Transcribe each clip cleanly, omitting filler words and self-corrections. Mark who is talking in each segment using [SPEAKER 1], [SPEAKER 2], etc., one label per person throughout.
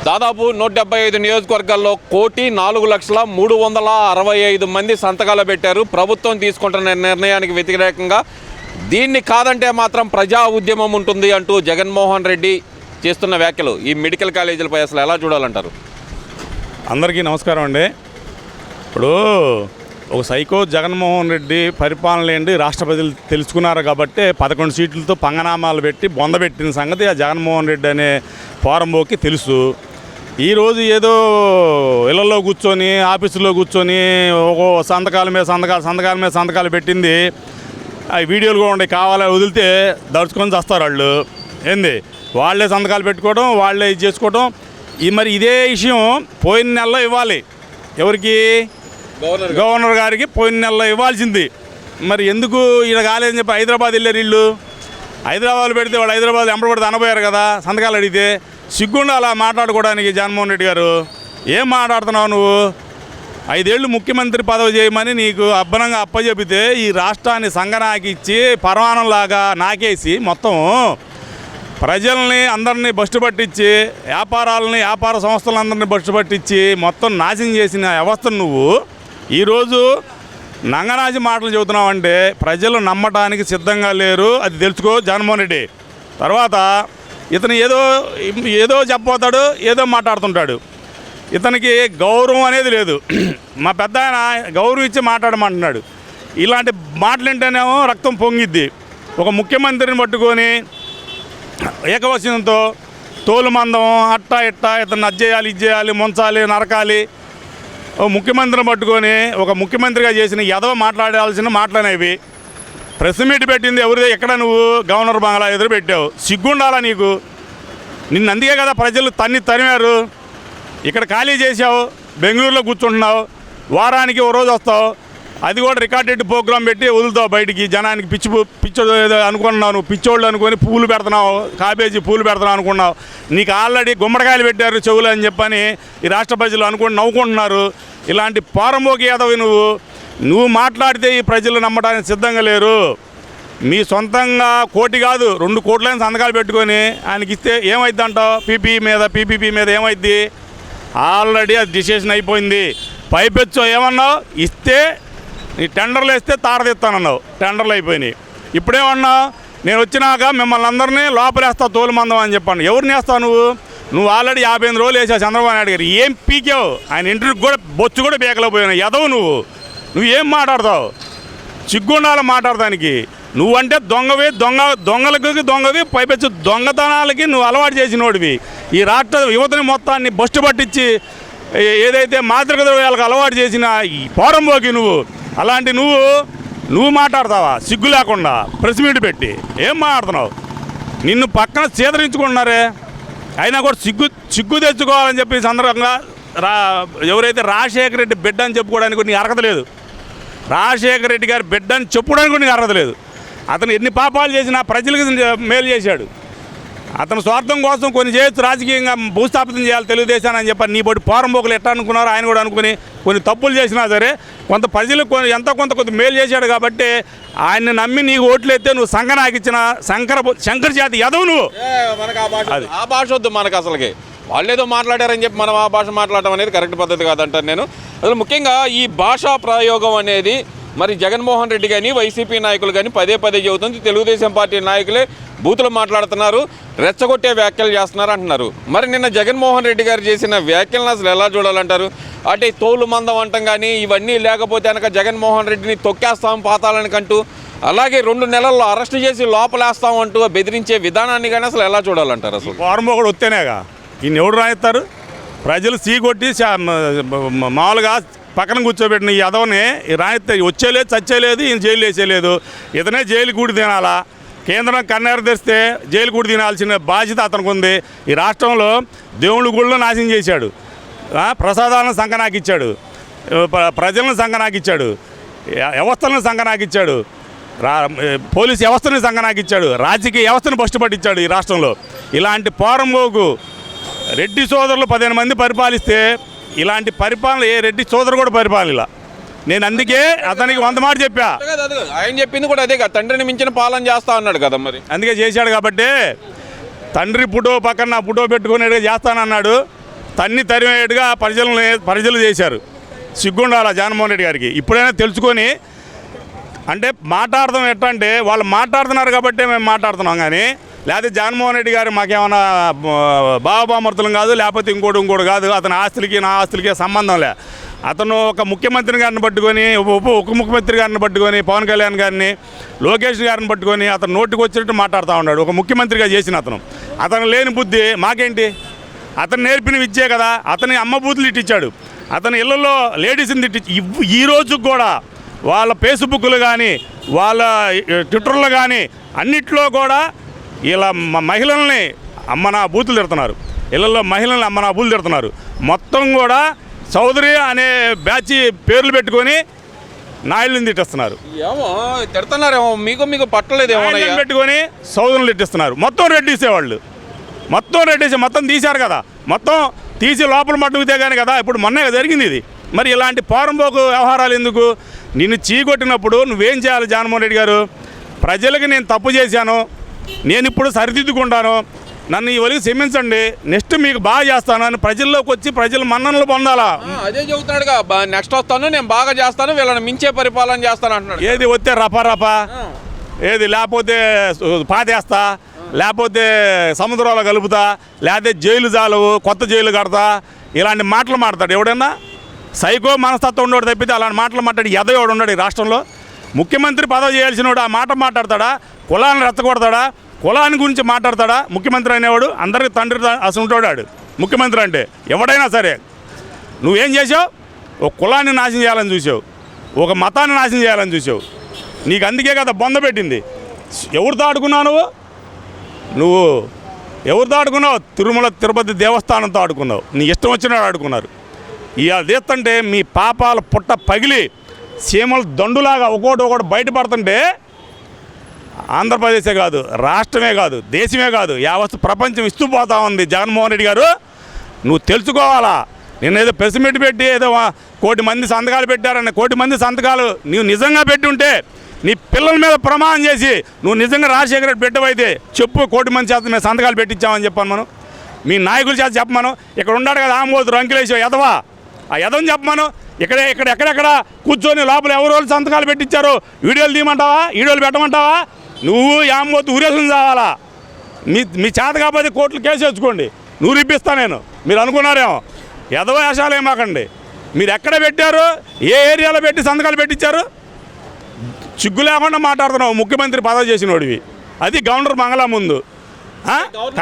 [SPEAKER 1] దాదాపు 175 నియోజకవర్గాల్లో 1,04,365 మంది సంతకాలు పెట్టారు. ప్రభుత్వం తీసుకుంటున్న నిర్ణయానికి వ్యతిరేకంగా దీన్ని కాదంటే మాత్రం ప్రజా ఉద్యమం ఉంటుంది అంటూ జగన్మోహన్ రెడ్డి చేస్తున్న వ్యాఖ్యలు ఈ మెడికల్ కాలేజీలపై అసలు ఎలా చూడాలంటారు?
[SPEAKER 2] అందరికీ నమస్కారం అండి. ఇప్పుడు ఒక సైకో జగన్మోహన్ రెడ్డి పరిపాలన ఏంటి రాష్ట్ర ప్రజలు తెలుసుకున్నారు కాబట్టి 11 సీట్లతో పంగనామాలు పెట్టి బొందబెట్టిన సంగతి ఆ జగన్మోహన్ రెడ్డి అనే పోరంబోకి తెలుసు. ఈరోజు ఏదో ఇళ్లలో కూర్చొని ఆఫీసులో కూర్చొని ఒక సంతకాల మీద సంతకాలు పెట్టింది. ఆ వీడియోలు కూడా ఉండే కావాలని వదిలితే దడుచుకొని చేస్తారు వాళ్ళు. ఏంది వాళ్ళే సంతకాలు పెట్టుకోవడం, వాళ్ళే ఇది చేసుకోవడం. మరి ఇదే విషయం పోయిన నెలలో ఇవ్వాలి. ఎవరికి? గవర్నర్ గారికి పోయిన నెలలో ఇవ్వాల్సింది. మరి ఎందుకు ఈయన కాలేదని చెప్పి హైదరాబాద్ వెళ్ళారు వీళ్ళు. హైదరాబాద్ పెడితే వాళ్ళు హైదరాబాద్ ఎంపడబడితే అనబోయారు కదా సంతకాలు అడిగితే. సిగ్గుండా అలా మాట్లాడుకోవడానికి జగన్మోహన్ రెడ్డి గారు. ఏం మాట్లాడుతున్నావు నువ్వు? 5 ఏళ్ళు ముఖ్యమంత్రి పదవి చేయమని నీకు అబ్బనంగా అప్పచెబితే ఈ రాష్ట్రాన్ని సంగనాకిచ్చి పరమాణంలాగా నాకేసి మొత్తం ప్రజల్ని అందరినీ బస్టు పట్టించి వ్యాపార సంస్థలందరినీ బస్టు పట్టించి మొత్తం నాశనం చేసిన వ్యవస్థను నువ్వు ఈరోజు నంగనాచి మాటలు చెబుతున్నావంటే ప్రజలు నమ్మటానికి సిద్ధంగా లేరు. అది తెలుసుకో జగన్మోహన్ రెడ్డి. తర్వాత ఇతను ఏదో చెప్పబోతాడు, ఏదో మాట్లాడుతుంటాడు. ఇతనికి గౌరవం అనేది లేదు. మా పెద్ద ఆయన గౌరవం ఇచ్చి మాట్లాడమంటున్నాడు. ఇలాంటి మాటలుంటేనేమో రక్తం పొంగిద్ది. ఒక ముఖ్యమంత్రిని పట్టుకొని ఏకవచనంతో తోలుమందం అట్టా ఇతను అజ్జేయాలి, ఇజ్జేయాలి, ముంచాలి, నరకాలి. ఓ ముఖ్యమంత్రిని పట్టుకొని ఒక ముఖ్యమంత్రిగా చేసిన ఎదవ మాట్లాడాల్సిన మాటలనేవి. ప్రెస్ మీట్ పెట్టింది ఎవరిదే? ఎక్కడ నువ్వు గవర్నర్ బంగ్లా ఎదురు పెట్టావు. సిగ్గుండాలా నీకు? నిన్ను అందుకే కదా ప్రజలు తరిమారు. ఇక్కడ ఖాళీ చేసావు, బెంగళూరులో కూర్చుంటున్నావు, వారానికి ఓ రోజు వస్తావు. అది కూడా రికార్డెడ్ ప్రోగ్రాం పెట్టి వదులుతావు బయటికి. జనానికి పిచ్చో అనుకున్నావు, నువ్వు పిచ్చోళ్ళు అనుకొని పూలు పెడుతున్నావు, కాబేజీ పూలు పెడుతున్నావు అనుకున్నావు. నీకు ఆల్రెడీ గుమ్మడికాయలు పెట్టారు చెవులు అని చెప్పని ఈ రాష్ట్ర ప్రజలు నవ్వుకుంటున్నారు. ఇలాంటి పారంబోకి యాదవి నువ్వు మాట్లాడితే ఈ ప్రజలు నమ్మడానికి సిద్ధంగా లేరు. మీ సొంతంగా 1 కోటి కాదు 2 కోట్లైన సంతకాలు పెట్టుకొని ఆయనకి ఇస్తే ఏమైద్ది అంటావు? పీపీపీ మీద ఏమైద్ది? ఆల్రెడీ అది డిసిషన్ అయిపోయింది. పైపెచ్చో ఏమన్నావు? ఇస్తే నీ టెండర్లు వేస్తే తారదిస్తానన్నావు. టెండర్లు అయిపోయినాయి. ఇప్పుడేమన్నావు? నేను వచ్చినాక మిమ్మల్ని అందరినీ లోపలేస్తావు తోలుమందం అని చెప్పాను. ఎవరిని వేస్తావు నువ్వు ఆల్రెడీ 58 రోజులు వేసావు చంద్రబాబు నాయుడు గారు. ఏం పీకావు? ఆయన ఇంటర్వ్యూకి కూడా బొచ్చు కూడా పీకలేకపోయావు. ఎదవు నువ్వేం మాట్లాడతావు? సిగ్గుండాలి మాట్లాడటానికి. నువ్వంటే దొంగలకి పైపెచ్చు దొంగతనాలకి నువ్వు అలవాటు చేసినోడివి. ఈ రాష్ట్ర యువతని మొత్తాన్ని బస్టు పట్టించి ఏదైతే మాతృక ద్రవ్యాలకు అలవాటు చేసిన ఈ పోరంబోకి అలాంటి నువ్వు మాట్లాడతావా? సిగ్గు లేకుండా ప్రెస్ మీట్ పెట్టి ఏం మాట్లాడుతున్నావు? నిన్ను పక్కన చేదరించుకుంటున్నారే. అయినా కూడా సిగ్గు తెచ్చుకోవాలని చెప్పి సందర్భంగా ఎవరైతే రాజశేఖర రెడ్డి బిడ్డ అని చెప్పుకోవడానికి నీకు అర్హత లేదు. రాజశేఖర రెడ్డి గారి బిడ్డ అని చెప్పుకోవడానికి కూడా నీకు అర్హత లేదు. అతను ఎన్ని పాపాలు చేసినా ప్రజలకు మేలు చేశాడు. అతను స్వార్థం కోసం కొన్ని చేయొచ్చు, రాజకీయంగా భూస్థాపితం చేయాలి తెలుగుదేశాన్ని అని చెప్పి నీ బట్టి పోరంబోకులు ఎట్లా అనుకున్నారు ఆయన కూడా అనుకుని కొన్ని తప్పులు చేసినా సరే కొంత ప్రజలకు కొంత మేలు చేశాడు కాబట్టి ఆయన్ని నమ్మి నీకు ఓట్లు ఎత్తే నువ్వు సంఘనాకిచ్చిన శంకర జాతి ఎదవు నువ్వు.
[SPEAKER 1] ఆ భాష వద్దు మనకు. అసలుకి వాళ్ళేదో మాట్లాడారని చెప్పి మనం ఆ భాష మాట్లాడటం అనేది కరెక్ట్ పద్ధతి కాదంటాను నేను. అసలు ముఖ్యంగా ఈ భాషా ప్రయోగం అనేది మరి జగన్మోహన్ రెడ్డి కానీ వైసీపీ నాయకులు కానీ పదే చెబుతుంది. తెలుగుదేశం పార్టీ నాయకులే బూతులు మాట్లాడుతున్నారు, రెచ్చగొట్టే వ్యాఖ్యలు చేస్తున్నారు అంటున్నారు. మరి నిన్న జగన్మోహన్ రెడ్డి గారు చేసిన వ్యాఖ్యలను అసలు ఎలా చూడాలంటారు? అంటే తోలు మందం అంటాం కానీ ఇవన్నీ లేకపోతే కనుక జగన్మోహన్ రెడ్డిని తొక్కేస్తాం పాతాలనికంటూ, అలాగే 2 నెలల్లో అరెస్ట్ చేసి లోపలేస్తాం అంటూ బెదిరించే విధానాన్ని కానీ అసలు ఎలా చూడాలంటారు? అసలు
[SPEAKER 2] వారం ఒకటి వస్తేనేగా ఈయన ఎవడు రాయిస్తారు? ప్రజలు సీగొట్టి మామూలుగా పక్కన కూర్చోబెట్టిన ఈ అదవని రాయితే వచ్చేలేదు, చచ్చేలేదు, ఈయన జైలు వేసేలేదు. ఇతనే జైలు కూడి తినాలా. కేంద్రం కన్నెర తెస్తే జైలు కూడి తినాల్సిన బాధ్యత అతనికి ఉంది. ఈ రాష్ట్రంలో దేవుళ్ళ గుళ్ళను నాశనం చేశాడు, ప్రసాదాలను సంకనాకిచ్చాడు, ప్రజలను సంకనాకిచ్చాడు, వ్యవస్థలను సంకనాకిచ్చాడు, పోలీసు వ్యవస్థను సంకనాకిచ్చాడు, రాజకీయ వ్యవస్థను బస్టు పట్టించాడు ఈ రాష్ట్రంలో. ఇలాంటి పోరంబోకు రెడ్డి సోదరులు 15 మంది పరిపాలిస్తే ఇలాంటి పరిపాలన ఏ రెడ్డి సోదరు కూడా పరిపాలన. నేను అందుకే అతనికి 100 మాట చెప్పా.
[SPEAKER 1] ఆయన చెప్పింది కూడా అదే కదా, తండ్రిని మించిన పాలన చేస్తా అన్నాడు కదా. మరి
[SPEAKER 2] అందుకే చేశాడు కాబట్టి తండ్రి ఫోటో పక్కన నా ఫోటో పెట్టుకునేట్టుగా చేస్తానన్నాడు. తన్ని తరిమేట్టుగా ప్రజలు చేశారు. సిగ్గుండాల జగన్మోహన్ రెడ్డి గారికి. ఇప్పుడైనా తెలుసుకొని అంటే మాట్లాడదాం ఎట్లా అంటే వాళ్ళు మాట్లాడుతున్నారు కాబట్టి మేము మాట్లాడుతున్నాం, కానీ లేకపోతే జగన్మోహన్ రెడ్డి గారు మాకేమన్నా బావబామర్తులం కాదు, లేకపోతే ఇంకోటి కాదు. అతని ఆస్తులకి నా ఆస్తులకి సంబంధం లే. అతను ఒక ముఖ్యమంత్రి గారిని పట్టుకొని ఉప ముఖ్యమంత్రి గారిని పట్టుకొని పవన్ కళ్యాణ్ గారిని లోకేష్ గారిని పట్టుకొని అతను నోటికి వచ్చినట్టు మాట్లాడుతూ ఉన్నాడు. ఒక ముఖ్యమంత్రిగా చేసిన అతను లేని బుద్ధి మాకేంటి? అతను నేర్పిన విద్యే కదా. అతని అమ్మ బూతులు ఇట్టించాడు. అతని ఇళ్లలో లేడీస్ని తిట్టించి ఈ రోజుకి కూడా వాళ్ళ ఫేస్బుక్లు కానీ వాళ్ళ ట్విట్టర్లో కానీ అన్నిట్లో కూడా ఇలా మహిళల్ని అమ్మనా బూతులు తిడుతున్నారు. ఇళ్లలో మహిళల్ని అమ్మనా బూతులు తిడుతున్నారు. మొత్తం కూడా చౌదరి అనే బ్యాచ్ పేర్లు పెట్టుకొని నాయుళ్ళని తిట్టిస్తున్నారు.
[SPEAKER 1] ఏమో తిడుతున్నారేమో, మీకు పట్టలేదేమో
[SPEAKER 2] పెట్టుకొని చౌదరులు తిట్టిస్తున్నారు. మొత్తం రెడ్డిసేవాళ్ళు మొత్తం తీశారు కదా. మొత్తం తీసి లోపల మట్టుకుతే కానీ కదా ఇప్పుడు మొన్నే జరిగింది ఇది. మరి ఇలాంటి పోరంపోకు వ్యవహారాలు ఎందుకు? నిన్ను చీకొట్టినప్పుడు నువ్వేం చేయాలి జగన్మోహన్ రెడ్డి గారు? ప్రజలకి నేను తప్పు చేశాను, నేను ఇప్పుడు సరిదిద్దుకుంటాను, నన్ను ఈ వరకు క్షమించండి, నెక్స్ట్ మీకు బాగా చేస్తాను అని ప్రజల్లోకి వచ్చి ప్రజల మన్ననలు పొందాలా.
[SPEAKER 1] అదే చెబుతున్నాడుగా, నెక్స్ట్ వస్తాను, నేను బాగా చేస్తాను, వీళ్ళని మించే పరిపాలన చేస్తాను అంటున్నాడు.
[SPEAKER 2] ఏది వస్తే రపా ఏది లేకపోతే పాతేస్తా, లేకపోతే సముద్రంలో కలుపుతా, లేకపోతే జైలు జాలవు కొత్త జైలు కడతా, ఇలాంటి మాటలు మాడతాడు ఎవడన్నా? సైకో మనస్తత్వం ఉండేవాడు తప్పితే అలాంటి మాటలు మాట్లాడి ఎదవాడు ఉన్నాడు ఈ రాష్ట్రంలో. ముఖ్యమంత్రి పదవి చేయాల్సిన వాడు ఆ మాట మాట్లాడతాడా? కులాన్ని రెచ్చగొడతాడా? కులాన్ని గురించి మాట్లాడతాడా? ముఖ్యమంత్రి అనేవాడు అందరికి తండ్రి అసలు ఉంటాడు ముఖ్యమంత్రి అంటే. ఎవడైనా సరే నువ్వేం చేసావు? ఒక కులాన్ని నాశనం చేయాలని చూసావు, ఒక మతాన్ని నాశనం చేయాలని చూసావు. నీకు అందుకే కదా బొంద పెట్టింది. ఎవరితో ఆడుకున్నావు నువ్వు? ఎవరితో ఆడుకున్నావు? తిరుమల తిరుపతి దేవస్థానంతో ఆడుకున్నావు. నీ ఇష్టం వచ్చినాడు ఆడుకున్నారు. ఇవాళ తీస్తుంటే మీ పాపాల పుట్ట పగిలి సీమల దండులాగా ఒకటి బయటపడుతుంటే ఆంధ్రప్రదేశే కాదు, రాష్ట్రమే కాదు, దేశమే కాదు, యావత్ ప్రపంచం ఇస్తూ పోతా ఉంది. జగన్మోహన్ రెడ్డి గారు నువ్వు తెలుసుకోవాలా. నేనేదో ప్రెస్ మీట్ పెట్టి ఏదో 1 కోటి మంది సంతకాలు పెట్టారని 1 కోటి మంది సంతకాలు నువ్వు నిజంగా పెట్టి ఉంటే నీ పిల్లల మీద ప్రమాణం చేసి నువ్వు నిజంగా రాజశేఖర రెడ్డి పెట్టవైతే చెప్పు, 1 కోటి మంది చేత మేము సంతకాలు పెట్టించామని చెప్పాను. మనం మీ నాయకుల చేత చెప్పమను. ఇక్కడ ఉన్నాడు కదా ఆమోదు రంకులేసో ఎదవా, ఆ ఎదవని చెప్పమను. ఎక్కడెక్కడ కూర్చొని లోపల ఎవరో సంతకాలు పెట్టించారు వీడియోలు తీయమంటావా? వీడియోలు పెట్టమంటావా? నువ్వు యామోతు ఊరేసుకుని చావాలా. మీ చేత కాకపోతే కోర్టులు కేసు తెచ్చుకోండి, నువ్వు ఇప్పిస్తా నేను. మీరు అనుకున్నారేమో ఎదవ వేషాలు ఏమాకండి. మీరు ఎక్కడ పెట్టారు? ఏ ఏరియాలో పెట్టి సంతకాలు పెట్టించారు? చిగ్గు లేకుండా మాట్లాడుతున్నావు. ముఖ్యమంత్రి పదవి చేసిన వాడివి, అది గవర్నర్ మంగళ ముందు.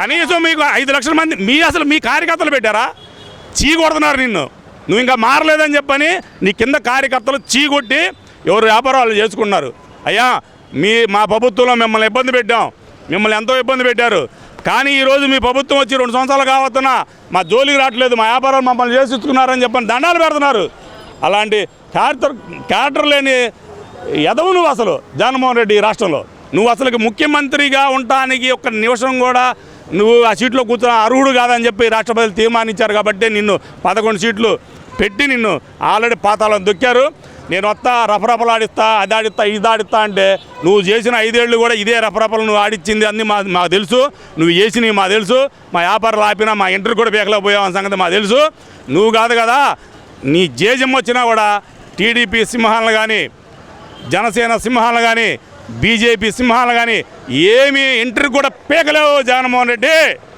[SPEAKER 2] కనీసం మీకు 5 లక్షల మంది అసలు మీ కార్యకర్తలు పెట్టారా? చీ కొడుతున్నారు నిన్ను. నువ్వు ఇంకా మారలేదని చెప్పని నీ కింద కార్యకర్తలు చీ కొట్టి ఎవరు వ్యాపారాలు చేసుకున్నారు. అయ్యా మా ప్రభుత్వంలో మిమ్మల్ని ఇబ్బంది పెట్టాం, మిమ్మల్ని ఎంతో ఇబ్బంది పెట్టారు, కానీ ఈరోజు మీ ప్రభుత్వం వచ్చి 2 సంవత్సరాలు కావస్తున్నా మా జోలికి రావట్లేదు, మా వ్యాపారాలు మమ్మల్ని చేసిస్తున్నారని చెప్పని దండాలు పెడుతున్నారు. అలాంటి క్యారెక్టర్ లేని ఎదవు నువ్వు అసలు జగన్మోహన్ రెడ్డి. రాష్ట్రంలో నువ్వు అసలు ముఖ్యమంత్రిగా ఉండటానికి 1 నిమిషం కూడా నువ్వు ఆ సీట్లో కూర్చొని అర్హుడు కాదని చెప్పి రాష్ట్ర ప్రజలు తీర్మానించారు. కాబట్టి నిన్ను 11 సీట్లు పెట్టి నిన్ను ఆల్రెడీ పాతాళం దొక్కారు. నేను వస్తా రఫరఫలాడిస్తా, అది ఆడిస్తా, ఇది ఆడిస్తా అంటే నువ్వు చేసిన 5 ఏళ్ళు కూడా ఇదే రఫరఫలు నువ్వు ఆడిచ్చింది అన్నీ మాకు తెలుసు. నువ్వు చేసినవి మాకు తెలుసు. మా వ్యాపారాలు ఆపినా మా ఇంటర్ కూడా పేకలేకపోయావు అన్న సంగతి మాకు తెలుసు. నువ్వు కాదు కదా, నీ జేజం వచ్చినా కూడా టీడీపీ సింహాలను కానీ, జనసేన సింహాలను కానీ, బీజేపీ సింహాలను కానీ ఏమీ ఇంటర్ కూడా పేకలేవు జగన్మోహన్ రెడ్డి.